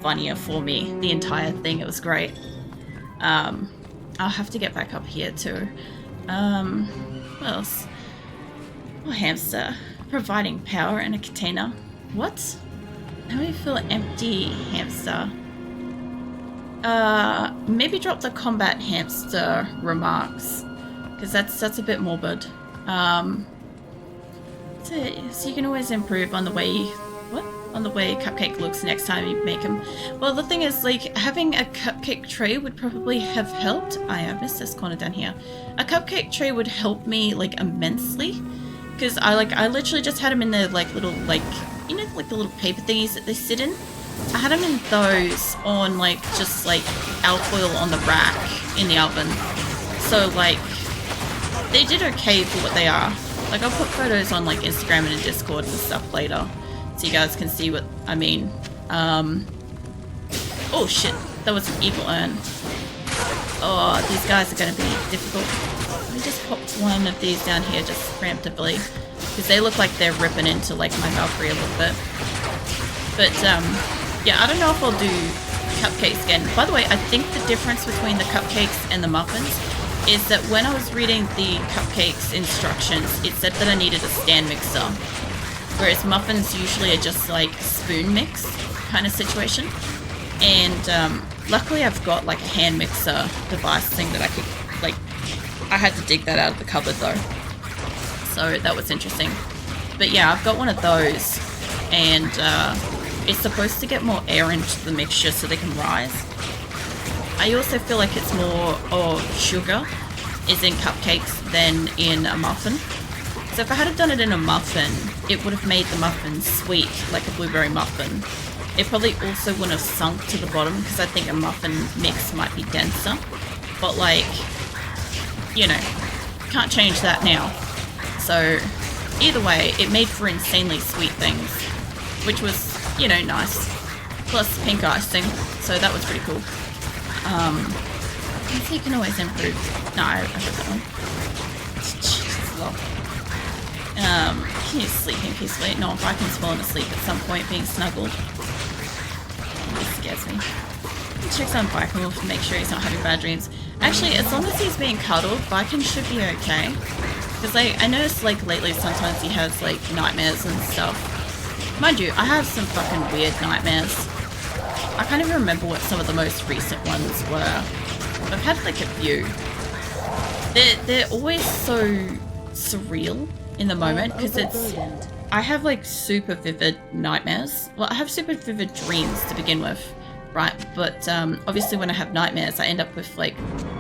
funnier for me, the entire thing. It was great. I'll have to get back up here too. What else? Oh, hamster. Providing power in a container. What? How do you feel empty, hamster? Maybe drop the combat hamster remarks. Because that's a bit morbid. So you can always improve on the way... on the way Cupcake looks next time you make him. Well, the thing is, like, having a cupcake tray would probably have helped. I missed this corner down here. A cupcake tray would help me, like, immensely. Because I literally just had them in the, like, little, like, you know, like the little paper thingies that they sit in? I had them in those on, like, just, like, alfoil on the rack in the oven. So, like, they did okay for what they are. Like, I'll put photos on, like, Instagram and Discord and stuff later. So you guys can see what I mean. Oh shit, that was an evil urn. Oh, these guys are going to be difficult. Let me just pop one of these down here just preemptively. Because they look like they're ripping into like my Valkyrie a little bit. But yeah, I don't know if I'll do cupcakes again. By the way, I think the difference between the cupcakes and the muffins is that when I was reading the cupcakes instructions, it said that I needed a stand mixer. Whereas muffins usually are just like spoon mix kind of situation. And luckily I've got like a hand mixer device thing that I could, like, I had to dig that out of the cupboard though. So that was interesting. But yeah, I've got one of those. And it's supposed to get more air into the mixture so they can rise. I also feel like it's more of sugar is in cupcakes than in a muffin. So if I had done it in a muffin, it would have made the muffin sweet, like a blueberry muffin. It probably also wouldn't have sunk to the bottom, because I think a muffin mix might be denser. But like, you know, can't change that now. So either way, it made for insanely sweet things, which was, you know, nice. Plus pink icing, so that was pretty cool. So you can always improve. No, I heard that one. Jeez, lol. He's sleeping peacefully. No, if I can fallen asleep at some point being snuggled. It scares me. He checks on Viking to make sure he's not having bad dreams. Actually, as long as he's being cuddled, Viking should be okay. Because I noticed like lately sometimes he has like nightmares and stuff. Mind you, I have some fucking weird nightmares. I can't even remember what some of the most recent ones were. I've had like a few. They're always so surreal in the moment, because I have like super vivid nightmares. Well, I have super vivid dreams to begin with, right? But obviously when I have nightmares, I end up with like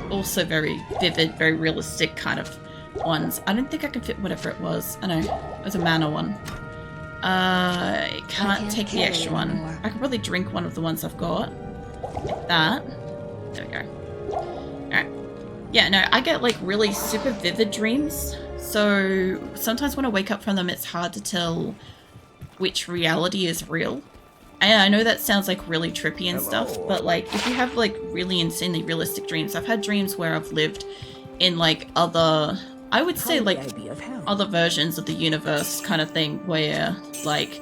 also very vivid, very realistic kind of ones. I don't think I can fit whatever it was. I know, it was a mana one. I can't take the extra one. Anymore. I could probably drink one of the ones I've got. Like that. There we go. Alright. Yeah, no, I get like really super vivid dreams. So sometimes when I wake up from them, it's hard to tell which reality is real. And I know that sounds like really trippy and stuff, but like if you have like really insanely realistic dreams, I've had dreams where I've lived in like other, I would say like other versions of the universe kind of thing, where like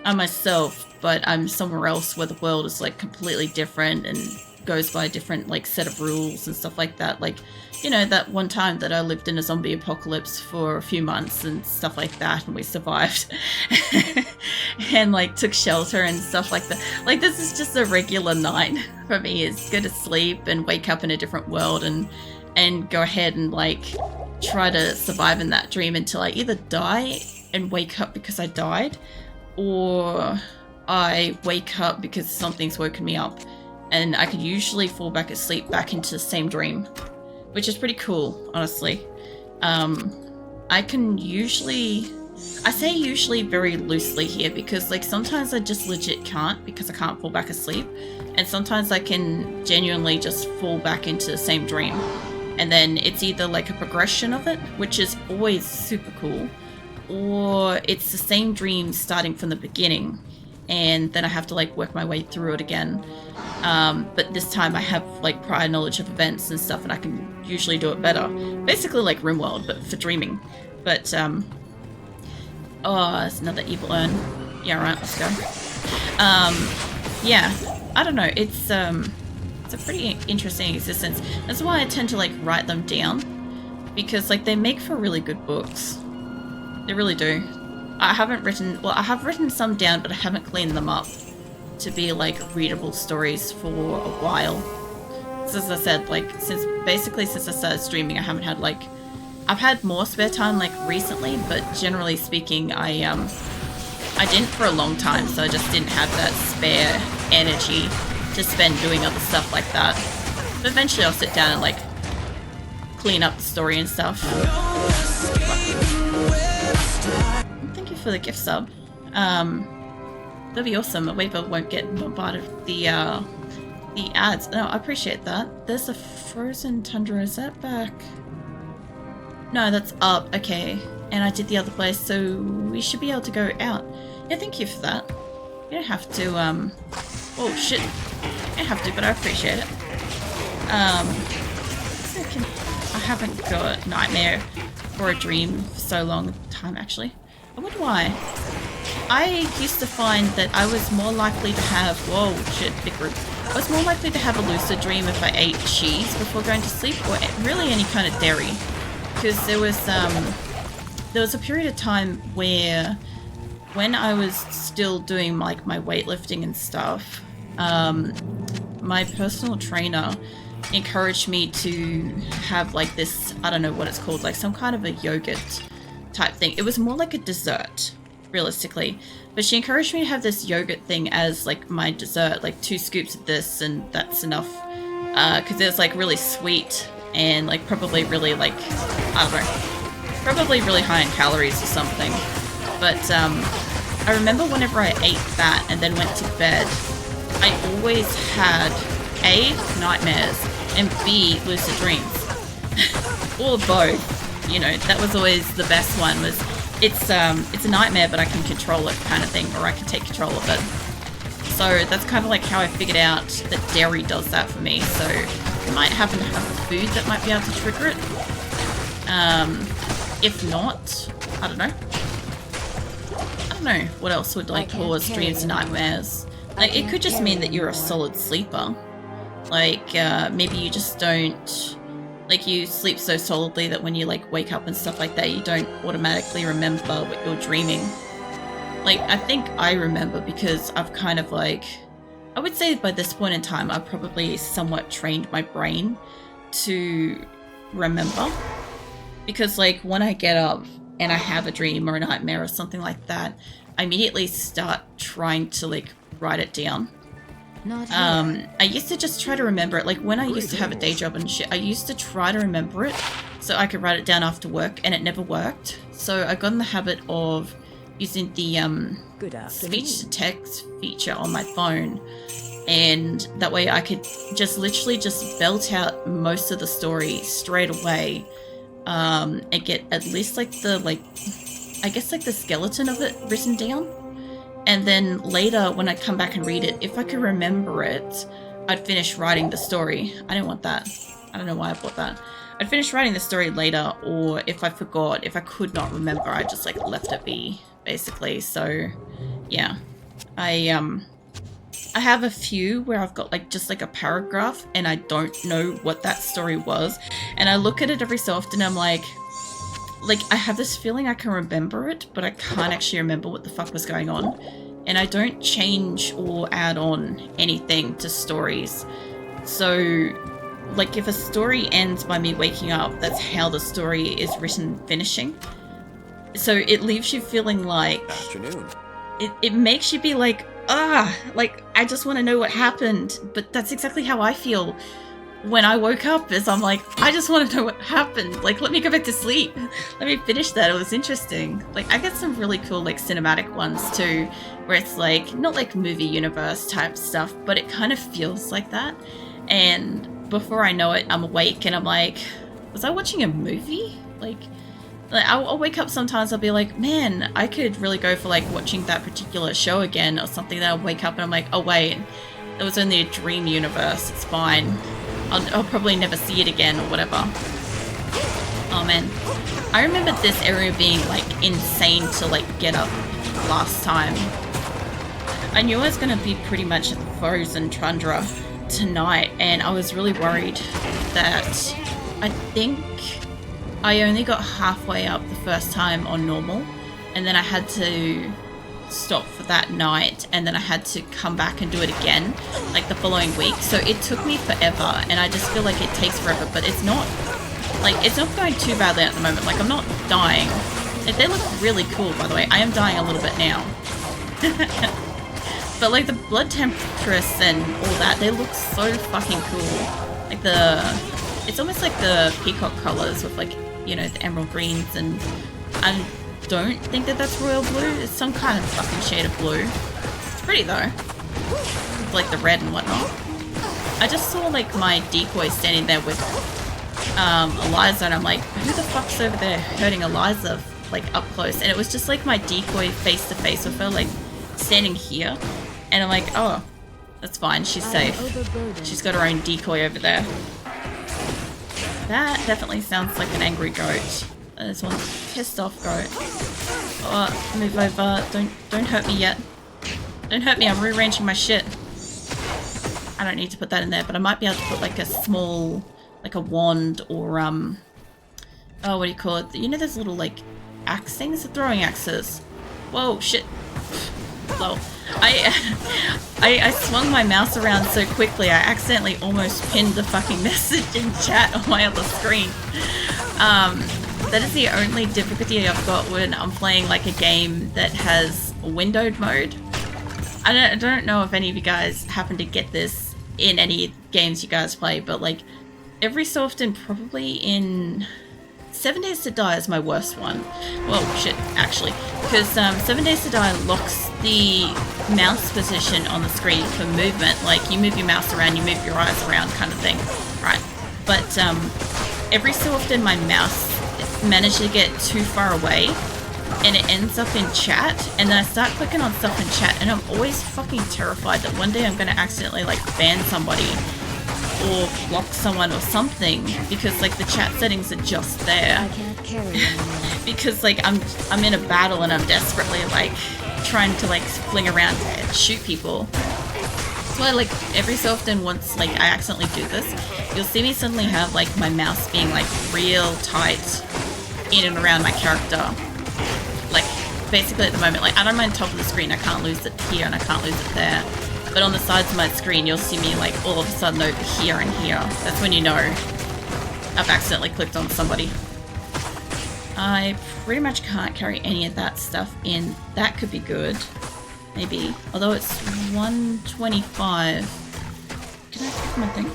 I'm myself, but I'm somewhere else where the world is like completely different and goes by a different like set of rules and stuff like that. Like, you know, that one time that I lived in a zombie apocalypse for a few months and stuff like that, and we survived and like took shelter and stuff like that. Like, this is just a regular night for me, is go to sleep and wake up in a different world and go ahead and like try to survive in that dream until I either die and wake up because I died, or I wake up because something's woken me up. And I could usually fall back asleep back into the same dream, which is pretty cool, honestly. I can usually, I say usually very loosely here, because like sometimes I just legit can't, because I can't fall back asleep. And sometimes I can genuinely just fall back into the same dream. And then it's either like a progression of it, which is always super cool, or it's the same dream starting from the beginning. And then I have to like work my way through it again. But this time I have like prior knowledge of events and stuff, and I can usually do it better. Basically like RimWorld, but for dreaming. But, oh, there's another evil urn. Yeah, right, let's go. Yeah, I don't know, it's a pretty interesting existence. That's why I tend to like write them down, because like they make for really good books. They really do. I have written some down, but I haven't cleaned them up to be like readable stories for a while. So as I said, like since I started streaming, I haven't had like, I've had more spare time like recently, but generally speaking, I didn't for a long time, so I just didn't have that spare energy to spend doing other stuff like that. But eventually I'll sit down and like clean up the story and stuff. Thank you for the gift sub. That'd be awesome. A Weeper won't get bombarded with the ads. No, I appreciate that. There's a frozen tundra. Is that back? No, that's up. Okay. And I did the other place, so we should be able to go out. Yeah, thank you for that. You don't have to, oh shit. You don't have to, but I appreciate it. I haven't got Nightmare or a Dream for so long time, actually. I wonder why. I used to find that I was more likely to have, whoa, shit, big group. I was more likely to have a lucid dream if I ate cheese before going to sleep, or really any kind of dairy. Because there was a period of time where, when I was still doing like my weightlifting and stuff, my personal trainer encouraged me to have like this, I don't know what it's called, like some kind of a yogurt type thing. It was more like a dessert, realistically, but she encouraged me to have this yogurt thing as like my dessert, like 2 scoops of this and that's enough, because it was like really sweet and like probably really like, I don't know, probably really high in calories or something. But I remember whenever I ate that and then went to bed, I always had A, nightmares, and B, lucid dreams. Or both. You know, that was always the best one, was it's a nightmare but I can control it kind of thing, or I can take control of it. So that's kind of like how I figured out that dairy does that for me. So I might happen to have a food that might be able to trigger it. If not, I don't know. I don't know what else would like cause dreams and nightmares. Like it could just mean that you're a solid sleeper. Like maybe you just don't, like you sleep so solidly that when you like wake up and stuff like that, you don't automatically remember what you're dreaming. Like I think I remember because I've kind of like, I would say by this point in time, I've probably somewhat trained my brain to remember. Because like when I get up and I have a dream or a nightmare or something like that, I immediately start trying to like write it down. I used to just try to remember it. Like when I used to have a day job and shit, I used to try to remember it so I could write it down after work, and it never worked. So I got in the habit of using the speech to text feature on my phone, and that way I could just literally just belt out most of the story straight away, and get at least like the I guess like the skeleton of it written down. And then later, when I come back and read it, if I could remember it, I'd finish writing the story. I didn't want that. I don't know why I bought that. I'd finish writing the story later, or if I forgot, if I could not remember, I just like left it be, basically. So, yeah. I have a few where I've got like just like a paragraph and I don't know what that story was. And I look at it every so often and I'm like I have this feeling I can remember it, but I can't actually remember what the fuck was going on. And I don't change or add on anything to stories. So, like, if a story ends by me waking up, that's how the story is written finishing. So it leaves you feeling like... Afternoon. It makes you be like, like, I just want to know what happened. But that's exactly how I feel when I woke up, is I'm like, I just want to know what happened. Like, let me go back to sleep. Let me finish that. It was interesting. Like, I get some really cool, like, cinematic ones, too, where it's, like, not like movie universe type stuff, but it kind of feels like that. And before I know it, I'm awake and I'm like, was I watching a movie? Like I'll wake up sometimes, I'll be like, man, I could really go for, like, watching that particular show again or something. Then I'll wake up and I'm like, oh, wait, it was only a dream universe. It's fine. I'll probably never see it again or whatever. Oh man. I remember this area being like insane to like get up last time. I knew I was going to be pretty much frozen tundra tonight, and I was really worried that I think I only got halfway up the first time on normal, and then I had to stop for that night, and then I had to come back and do it again like the following week. So it took me forever, and I just feel like it takes forever, but it's not going too badly at the moment. Like, I'm not dying. Like, they look really cool, by the way. I am dying a little bit now. But like the blood temptress and all that, they look so fucking cool. Like it's almost like the peacock colors with, like, you know, the emerald greens, and I don't think that that's royal blue. It's some kind of fucking shade of blue. It's pretty though. With, like, the red and whatnot. I just saw, like, my decoy standing there with Eliza, and I'm like, who the fuck's over there hurting Eliza, like, up close? And it was just like my decoy face to face with her, like, standing here. And I'm like, oh, that's fine, she's safe. She's got her own decoy over there. That definitely sounds like an angry goat. This one's pissed off goat. Oh, move over. Don't hurt me yet. Don't hurt me, I'm rearranging my shit. I don't need to put that in there, but I might be able to put, like, a small, like a wand, or oh, what do you call it? You know those little, like, axe things? Throwing axes. Whoa, shit. Lol. I swung my mouse around so quickly I accidentally almost pinned the fucking message in chat on my other screen. That is the only difficulty I've got when I'm playing, like, a game that has windowed mode. I don't know if any of you guys happen to get this in any games you guys play, but, like, every so often, probably in 7 Days to Die is my worst one. Well, shit, actually. Because 7 Days to Die locks the mouse position on the screen for movement. Like, you move your mouse around, you move your eyes around kind of thing. Right. But every so often my mouse manages to get too far away, and it ends up in chat, and then I start clicking on stuff in chat, and I'm always fucking terrified that one day I'm going to accidentally, like, ban somebody or block someone or something, because, like, the chat settings are just there. I can't carry anymore. Because, like, I'm in a battle and I'm desperately, like, trying to, like, fling around and shoot people. So I, like, every so often, once, like, I accidentally do this, you'll see me suddenly have, like, my mouse being, like, real tight in and around my character. Like, basically at the moment, like, I don't mind top of the screen, I can't lose it here and I can't lose it there. But on the sides of my screen, you'll see me, like, all of a sudden over here and here. That's when you know I've accidentally clicked on somebody. I pretty much can't carry any of that stuff in. That could be good. Maybe. Although it's 125. Can I pick my thing?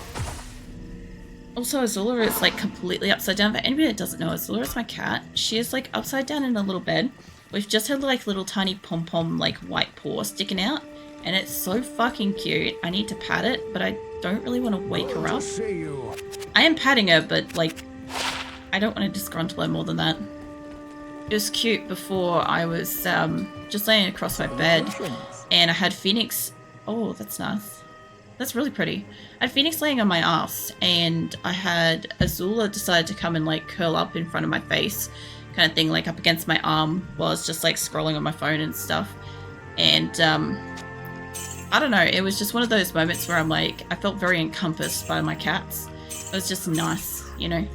Also, Azula is, like, completely upside down. For anybody that doesn't know, Azula is my cat. She is, like, upside down in a little bed. We've just had, like, little tiny pom-pom, like, white paw sticking out. And it's so fucking cute. I need to pat it, but I don't really want to wake her up. I am patting her, but, like, I don't want to disgruntle her more than that. It was cute before. I was just laying across my bed, and I had Phoenix. Oh, that's nice. That's really pretty. I had Phoenix laying on my ass, and I had Azula decide to come and, like, curl up in front of my face, kind of thing, like, up against my arm while I was just, like, scrolling on my phone and stuff. And I don't know, it was just one of those moments where I'm like, I felt very encompassed by my cats. It was just nice, you know.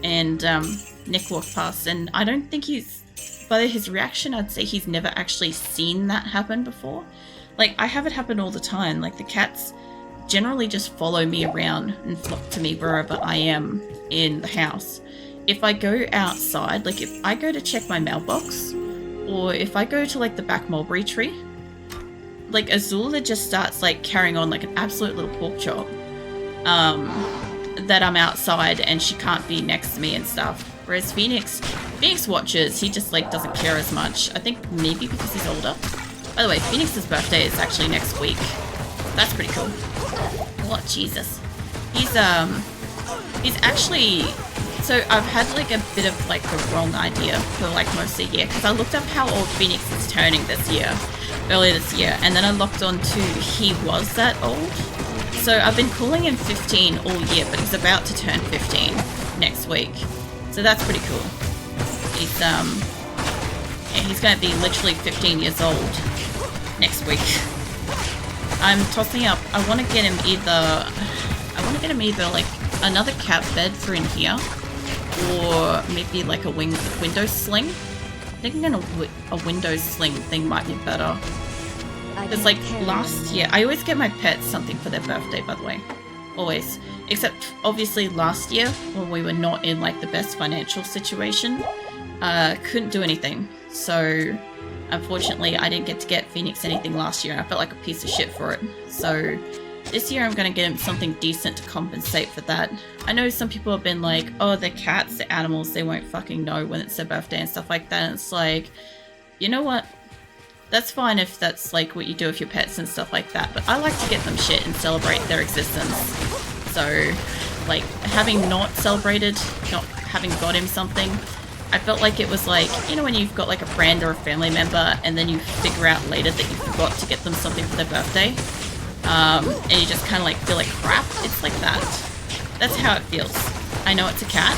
And Nick walked past, and I don't think by his reaction, I'd say he's never actually seen that happen before. Like, I have it happen all the time. Like, the cats generally just follow me around and flock to me wherever I am in the house. If I go outside, like, if I go to check my mailbox, or if I go to, like, the back mulberry tree, like, Azula just starts, like, carrying on like an absolute little pork chop. That I'm outside and she can't be next to me and stuff. Whereas Phoenix watches, he just, like, doesn't care as much. I think maybe because he's older. By the way, Phoenix's birthday is actually next week. That's pretty cool. Oh, Jesus. He's actually... So I've had, like, a bit of, like, the wrong idea for, like, most of the year. Because I looked up how old Phoenix is turning this year. Earlier this year. And then I locked on to he was that old. So I've been calling him 15 all year, but he's about to turn 15 next week. So that's pretty cool. He's, yeah, he's going to be literally 15 years old next week. I'm tossing up. I want to get him either. I want to get him either like another cat bed for in here, or maybe like a window sling. I think a window sling thing might be better. Because like last year, I always get my pets something for their birthday, by the way. Always. Except obviously last year, when we were not in like the best financial situation, couldn't do anything. So unfortunately, I didn't get to get Phoenix anything last year. I felt like a piece of shit for it. So this year I'm going to get him something decent to compensate for that. I know some people have been like, oh, they're cats, they're animals, they won't fucking know when it's their birthday and stuff like that. And it's like, you know what? That's fine if that's like what you do with your pets and stuff like that. But I like to get them shit and celebrate their existence. So, like, having not celebrated, not having got him something, I felt like it was like, you know when you've got like a friend or a family member and then you figure out later that you forgot to get them something for their birthday? And you just kind of like feel like crap? It's like that. That's how it feels. I know it's a cat,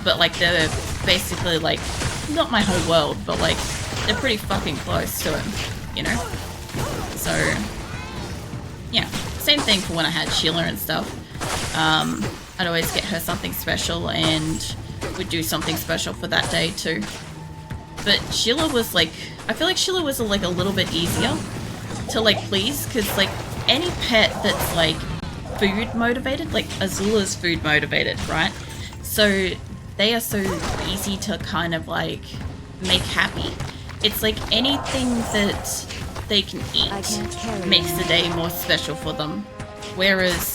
but like they're basically like, not my whole world, but like they're pretty fucking close to it, you know? So, yeah. Same thing for when I had Sheila and stuff. I'd always get her something special and would do something special for that day too. But Sheila was like, I feel like Sheila was like a little bit easier to like please, because like any pet that's like food motivated, like Azula's food motivated, right? So they are so easy to kind of like make happy. It's like anything that they can eat makes the day more special for them. Whereas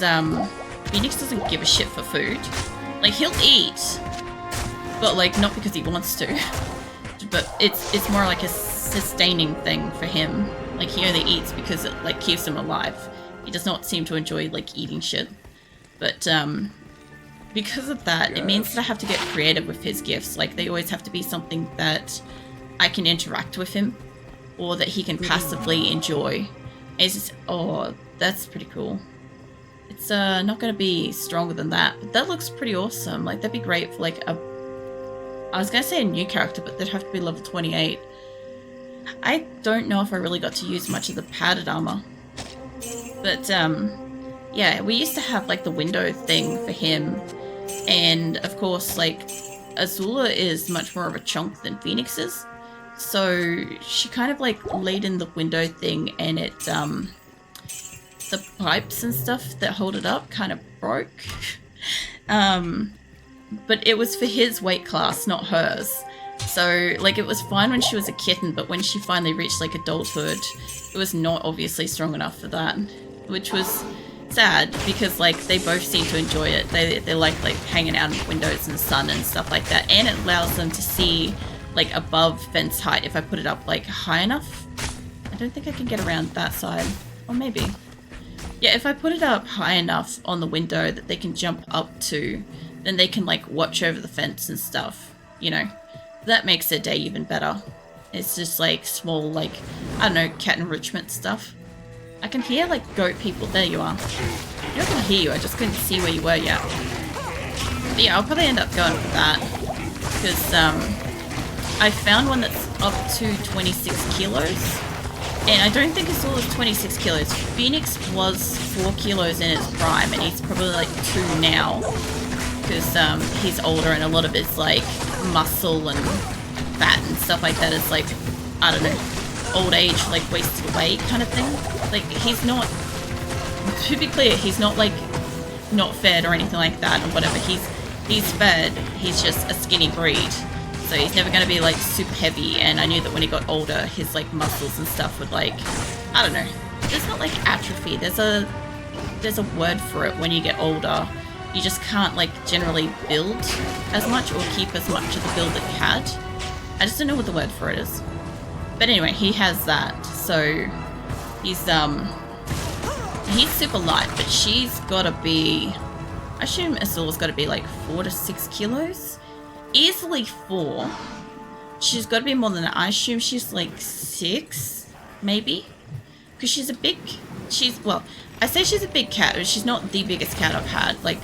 Phoenix doesn't give a shit for food. Like he'll eat, but like not because he wants to. But it's more like a sustaining thing for him. Like he only eats because it like keeps him alive. He does not seem to enjoy like eating shit. But because of that, it means that I have to get creative with his gifts. Like they always have to be something that I can interact with him, or that he can passively enjoy. It's just, oh, that's pretty cool. It's not going to be stronger than that, but that looks pretty awesome. Like that'd be great for like a, I was going to say a new character, but they'd have to be level 28. I don't know if I really got to use much of the padded armor. But yeah, we used to have like the window thing for him. And of course, like Azula is much more of a chunk than Phoenix is. So she kind of like laid in the window thing, and it, the pipes and stuff that hold it up kind of broke. But it was for his weight class, not hers. So like it was fine when she was a kitten, but when she finally reached like adulthood, it was not obviously strong enough for that, which was sad because like they both seem to enjoy it. They like hanging out in windows and sun and stuff like that, and it allows them to see like above fence height if I put it up like high enough. I don't think I can get around that side, or maybe. Yeah, if I put it up high enough on the window that they can jump up to, then they can like watch over the fence and stuff, you know. That makes their day even better. It's just like small, like, I don't know, cat enrichment stuff. I can hear like goat people. There you are. I can hear you, I just couldn't see where you were yet. But yeah, I'll probably end up going for that. Because I found one that's up to 26 kilos. And I don't think Azula's 26 kilos. Phoenix was 4 kilos in its prime, and he's probably like 2 now. Because he's older, and a lot of it's like muscle and fat and stuff like that. It's like, I don't know, old age, like wasted away kind of thing. Like he's not, to be clear, he's not like not fed or anything like that or whatever. He's fed, he's just a skinny breed. So he's never going to be like super heavy, and I knew that when he got older, his like muscles and stuff would like, I don't know, there's not like atrophy, there's a word for it when you get older. You just can't like generally build as much or keep as much of the build that you had. I just don't know what the word for it is. But anyway, he has that, so he's super light, but she's gotta be, I assume Azula's gotta be like 4 to 6 kilos. Easily 4. She's got to be more than that. I assume she's like 6, maybe, because she's a big. Well, I say she's a big cat, but she's not the biggest cat I've had. Like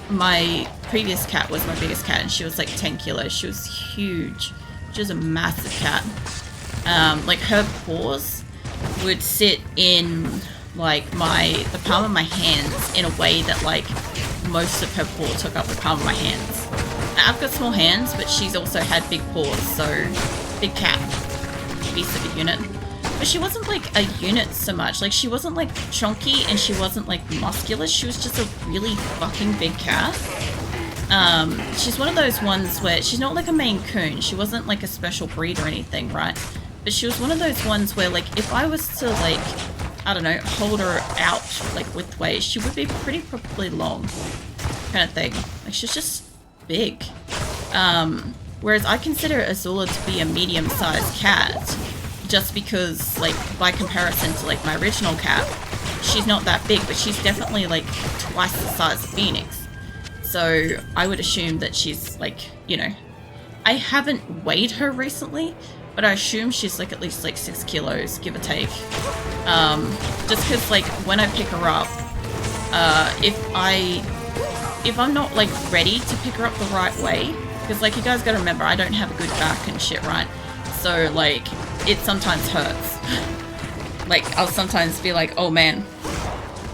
my previous cat was my biggest cat, and she was like 10 kilos. She was huge. She was a massive cat. Like her paws would sit in like the palm of my hands in a way that like most of her paw took up the palm of my hands. Now, I've got small hands, but she's also had big paws, so big cat, beast of a unit. But she wasn't like a unit so much. Like she wasn't like chunky and she wasn't like muscular. She was just a really fucking big cat. She's one of those ones where she's not like a Maine Coon. She wasn't like a special breed or anything, right? But she was one of those ones where like if I was to like, I don't know, hold her out like widthways, she would be pretty probably long kind of thing. Like she's just big. Whereas I consider Azula to be a medium-sized cat just because like by comparison to like my original cat, she's not that big, but she's definitely like twice the size of Phoenix. So I would assume that she's like, you know, I haven't weighed her recently, but I assume she's like at least like 6 kilos, give or take. Just because like when I pick her up, if I'm not like ready to pick her up the right way, because like you guys gotta remember, I don't have a good back and shit, right? So like it sometimes hurts. Like I'll sometimes be like, oh man,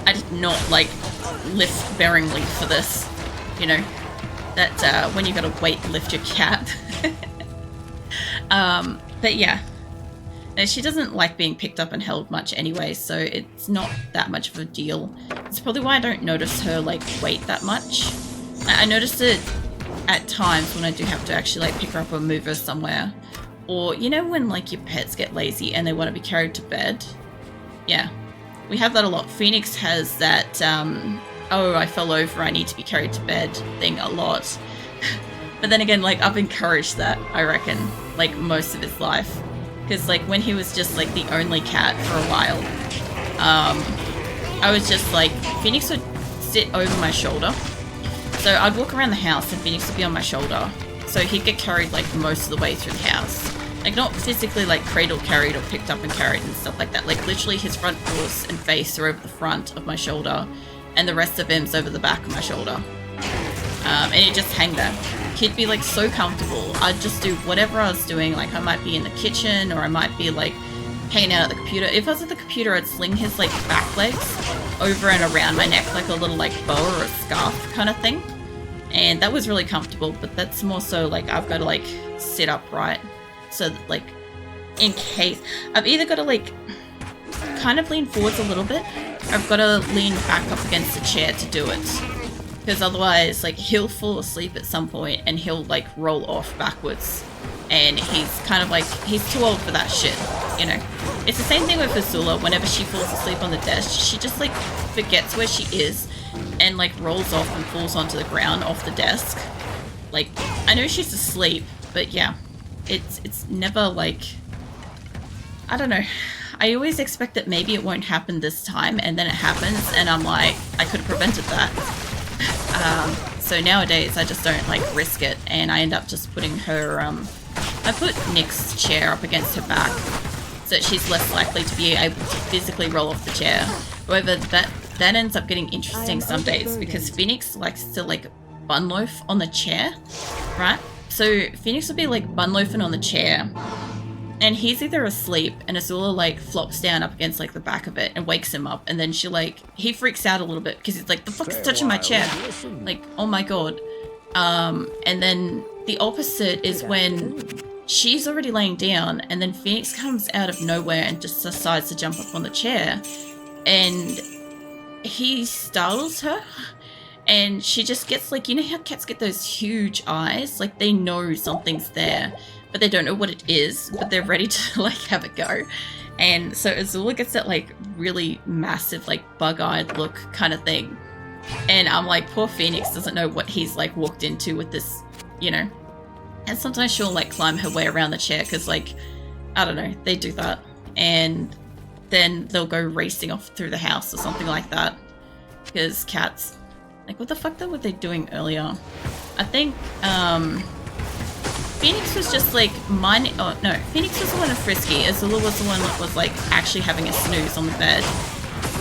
I did not like lift sparingly for this. You know, that when you gotta weight lift your cat. But yeah, no, she doesn't like being picked up and held much anyway, so it's not that much of a deal. It's probably why I don't notice her like weight that much. I notice it at times when I do have to actually like pick her up or move her somewhere. Or you know when like your pets get lazy and they want to be carried to bed? Yeah, we have that a lot. Phoenix has that oh, I fell over, I need to be carried to bed thing a lot. But then again, like, I've encouraged that, I reckon, like, most of his life. Because, like, when he was just, like, the only cat for a while, I was just, like, Phoenix would sit over my shoulder. So I'd walk around the house and Phoenix would be on my shoulder. So he'd get carried, like, most of the way through the house. Like, not physically, like, cradle carried or picked up and carried and stuff like that. Like, literally his front paws and face are over the front of my shoulder. And the rest of him's over the back of my shoulder. And he'd just hang there. He'd be like so comfortable. I'd just do whatever I was doing. Like I might be in the kitchen or I might be like hanging out at the computer. If I was at the computer, I'd sling his like back legs over and around my neck like a little like boa or a scarf kind of thing. And that was really comfortable, but that's more so like I've got to like sit upright. So that, like in case, I've either got to like kind of lean forwards a little bit, I've got to lean back up against the chair to do it. Because otherwise, like, he'll fall asleep at some point and he'll, like, roll off backwards. And he's kind of like, he's too old for that shit, you know? It's the same thing with Azula. Whenever she falls asleep on the desk, she just, like, forgets where she is and, like, rolls off and falls onto the ground off the desk. Like, I know she's asleep, but yeah. It's never, like... I don't know. I always expect that maybe it won't happen this time, and then it happens, and I'm like, I could have prevented that. So nowadays I just don't like risk it, and I end up just putting her, I put Nick's chair up against her back so that she's less likely to be able to physically roll off the chair. However, that ends up getting interesting some days because Phoenix likes to like bun loaf on the chair, right? So Phoenix will be like bun loafing on the chair, and he's either asleep and Azula like flops down up against like the back of it and wakes him up, and then he freaks out a little bit because he's like, the fuck is touching my chair? Like, oh my god. And then the opposite is when she's already laying down and then Phoenix comes out of nowhere and just decides to jump up on the chair, and he startles her. And she just gets like, you know how cats get those huge eyes? Like they know something's there, but they don't know what it is, but they're ready to like have a go. And so Azula gets that like really massive like bug-eyed look kind of thing. And I'm like, poor Phoenix doesn't know what he's like walked into with this, you know. And sometimes she'll like climb her way around the chair because like, I don't know, they do that. And then they'll go racing off through the house or something like that. Because cats... Like, what the fuck were they doing earlier? I think, Phoenix was just like, Phoenix was the one of Frisky. Azula was the one that was like actually having a snooze on the bed.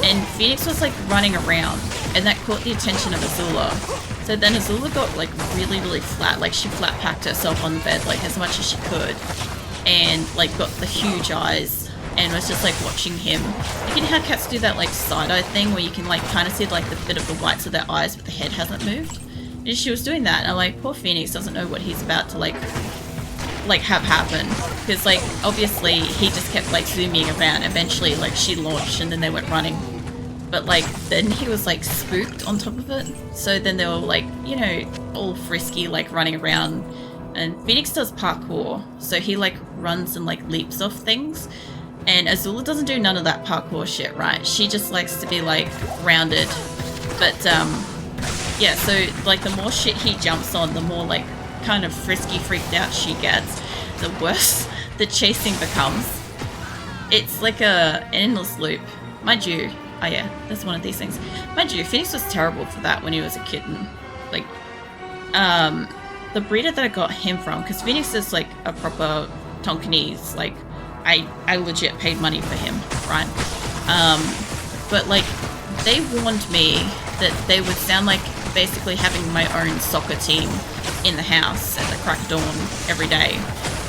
And Phoenix was like running around, and that caught the attention of Azula. So then Azula got like really, really flat. Like, she flat packed herself on the bed like as much as she could. And like got the huge eyes and was just like watching him. You know how cats do that like side-eye thing where you can like kind of see like the bit of the whites of their eyes but the head hasn't moved? And she was doing that, and I'm like, poor Phoenix doesn't know what he's about to like have happen, because like obviously he just kept like zooming around. Eventually like she launched and then they went running, but like then he was like spooked on top of it, so then they were like, you know, all frisky like running around. And Phoenix does parkour, so he like runs and like leaps off things, and Azula doesn't do none of that parkour shit, right? She just likes to be like grounded. But yeah, so like the more shit he jumps on, the more like kind of frisky, freaked out she gets, the worse the chasing becomes. It's like an endless loop. Mind you, oh yeah, that's one of these things. Mind you, Phoenix was terrible for that when he was a kitten. Like, the breeder that I got him from, because Phoenix is like a proper Tonkinese, like, I legit paid money for him, right? But like, they warned me that they would sound like basically having my own soccer team in the house at the crack of dawn every day.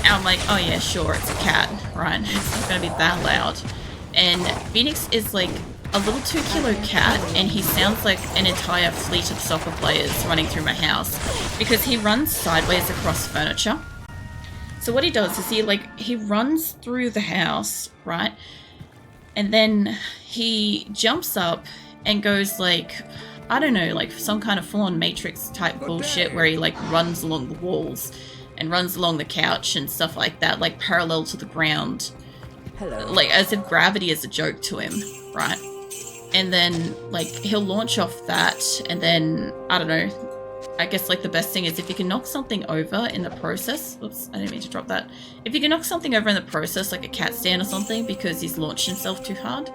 And I'm like, oh yeah, sure, it's a cat, right? It's not gonna be that loud. And Phoenix is like a little 2-kilo cat, and he sounds like an entire fleet of soccer players running through my house, because he runs sideways across furniture. So what he does is he runs through the house, right? And then he jumps up and goes like, I don't know, like some kind of full-on Matrix type bullshit where he like runs along the walls and runs along the couch and stuff like that, like parallel to the ground. Hello. Like as if gravity is a joke to him, right? And then like he'll launch off that, and then I don't know, I guess like the best thing is if you can knock something over in the process. Oops, I didn't mean to drop that. If you can knock something over in the process, like a cat stand or something, because he's launched himself too hard,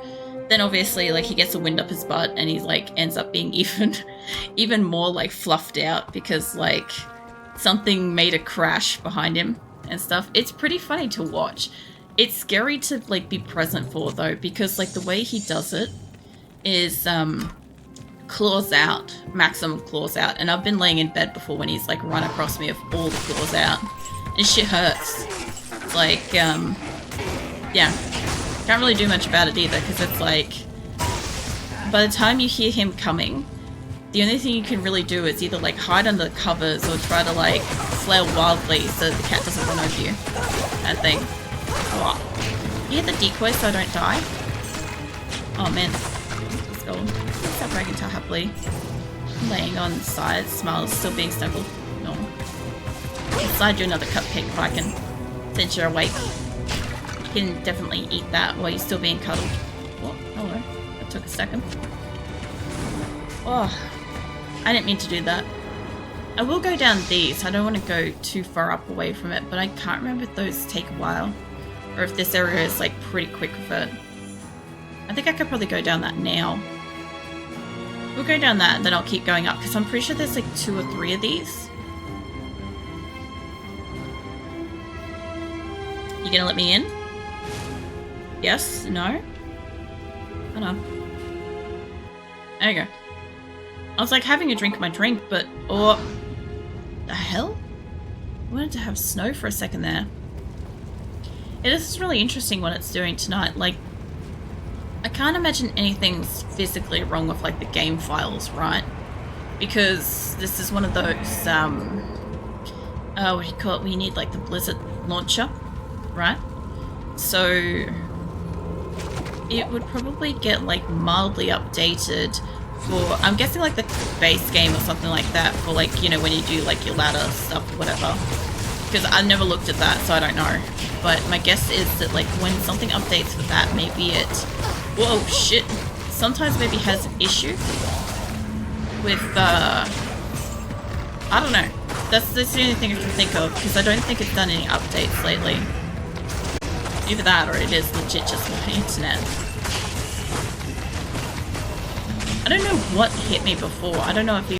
then obviously like he gets a wind up his butt, and he's like ends up being even more like fluffed out because like something made a crash behind him and stuff. It's pretty funny to watch. It's scary to like be present for though, because like the way he does it is claws out, maximum claws out, and I've been laying in bed before when he's like run across me with all the claws out, and shit hurts. It's like yeah, can't really do much about it either, because it's like by the time you hear him coming, the only thing you can really do is either like hide under the covers or try to like flail wildly so the cat doesn't run over you, kind of thing. Oh, you hit the decoy so I don't die? Oh man. Stop bragging too happily. Laying on the side, smiles, still being snuggled. No. Slide you another cupcake if I can. Since you're awake. You can definitely eat that while you're still being cuddled. Oh, hello. That took a second. Oh, I didn't mean to do that. I will go down these. I don't want to go too far up away from it, but I can't remember if those take a while, or if this area is like pretty quick with it. I think I could probably go down that now. We'll go down that and then I'll keep going up, because I'm pretty sure there's like 2 or 3 of these. You gonna let me in? Yes? No? Oh no. There you go. I was like having a drink of my drink, but... Oh... The hell? I wanted to have snow for a second there. Yeah, this is really interesting what it's doing tonight. Like, I can't imagine anything's physically wrong with like the game files, right? Because this is one of those, what do you call it? We need like the Blizzard launcher, right? So it would probably get like mildly updated for, I'm guessing like the base game or something like that, for like, you know, when you do like your ladder stuff or whatever. Because I never looked at that, so I don't know. But my guess is that like when something updates for that, maybe it... Whoa, shit. Sometimes maybe has an issue with, I don't know. That's the only thing I can think of, because I don't think it's done any updates lately. Either that, or it is legit just my internet. I don't know what hit me before. I don't know if